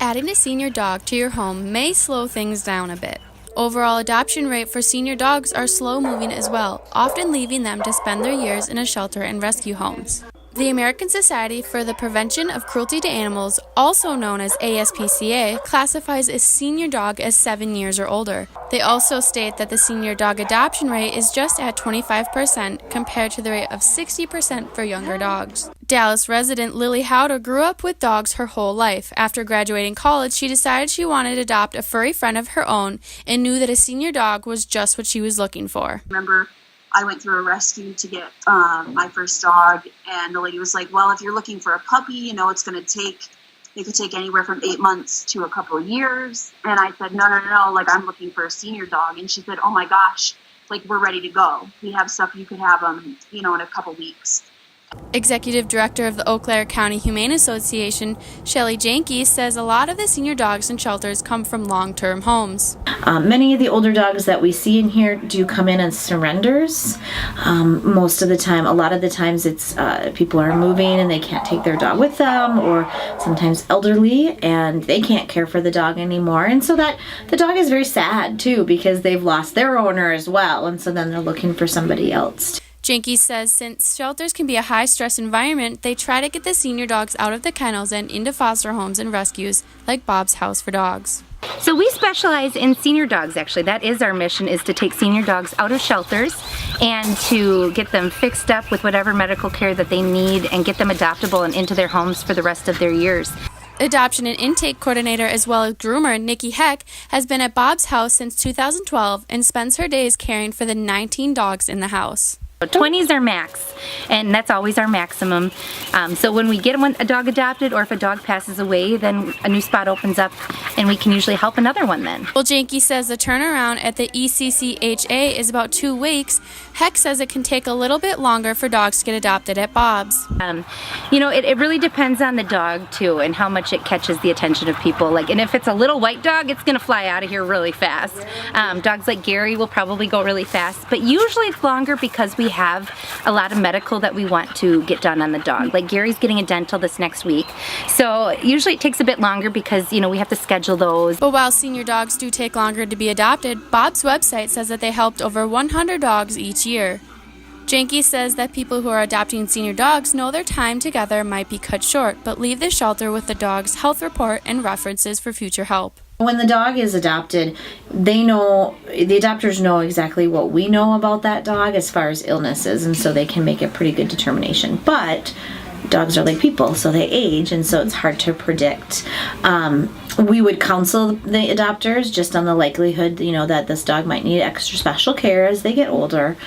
Adding a senior dog to your home may slow things down a bit. Overall adoption rate for senior dogs are slow moving as well, often leaving them to spend their years in a shelter and rescue homes. The American Society for the Prevention of Cruelty to Animals, also known as ASPCA, classifies a senior dog as 7 years or older. They also state that the senior dog adoption rate is just at 25% compared to the rate of 60% for younger dogs. Dallas resident Lily Howder grew up with dogs her whole life. After graduating college, she decided she wanted to adopt a furry friend of her own and knew that a senior dog was just what she was looking for. Remember, I went through a rescue to get my first dog, and the lady was like, well, if you're looking for a puppy, it could take anywhere from 8 months to a couple of years. And I said, no, I'm looking for a senior dog. And she said, oh my gosh, we're ready to go. We have stuff, you could have them, in a couple weeks. Executive Director of the Eau Claire County Humane Association, Shelley Janke, says a lot of the senior dogs in shelters come from long-term homes. Many of the older dogs that we see in here do come in as surrenders. Most of the time, a lot of the times it's people are moving and they can't take their dog with them, or sometimes elderly and they can't care for the dog anymore. And so that the dog is very sad too, because they've lost their owner as well, and so then they're looking for somebody else. Janke says since shelters can be a high-stress environment, they try to get the senior dogs out of the kennels and into foster homes and rescues like Bob's House for Dogs. So we specialize in senior dogs, actually. That is our mission, is to take senior dogs out of shelters and to get them fixed up with whatever medical care that they need and get them adoptable and into their homes for the rest of their years. Adoption and intake coordinator as well as groomer Nikki Heck has been at Bob's House since 2012 and spends her days caring for the 19 dogs in the house. 20 is our max, and that's always our maximum. So when we get a dog adopted, or if a dog passes away, then a new spot opens up and we can usually help another one then. Well, Janke says the turnaround at the ECCHA is about 2 weeks. Heck says it can take a little bit longer for dogs to get adopted at Bob's. It really depends on the dog too, and how much it catches the attention of people. And if it's a little white dog, it's gonna fly out of here really fast. Dogs like Gary will probably go really fast, but usually it's longer because we have a lot of medical that we want to get done on the dog. Like Gary's getting a dental this next week, so usually it takes a bit longer because we have to schedule those. But while senior dogs do take longer to be adopted, Bob's website says that they helped over 100 dogs each year. Janke says that people who are adopting senior dogs know their time together might be cut short, but leave the shelter with the dog's health report and references for future help. When the dog is adopted, the adopters know exactly what we know about that dog as far as illnesses, and so they can make a pretty good determination. But dogs are like people, so they age, and so it's hard to predict. We would counsel the adopters just on the likelihood, that this dog might need extra special care as they get older,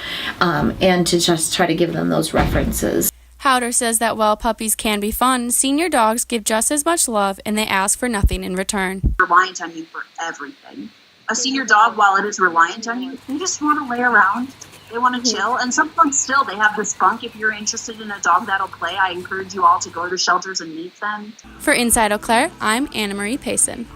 and to just try to give them those references. Howder says that while puppies can be fun, senior dogs give just as much love and they ask for nothing in return. Reliant on you for everything. A senior dog, while it is reliant on you, they just want to lay around. They want to chill, and sometimes still they have this spunk. If you're interested in a dog that'll play, I encourage you all to go to shelters and meet them. For Inside Eau Claire, I'm Anna Marie Payson.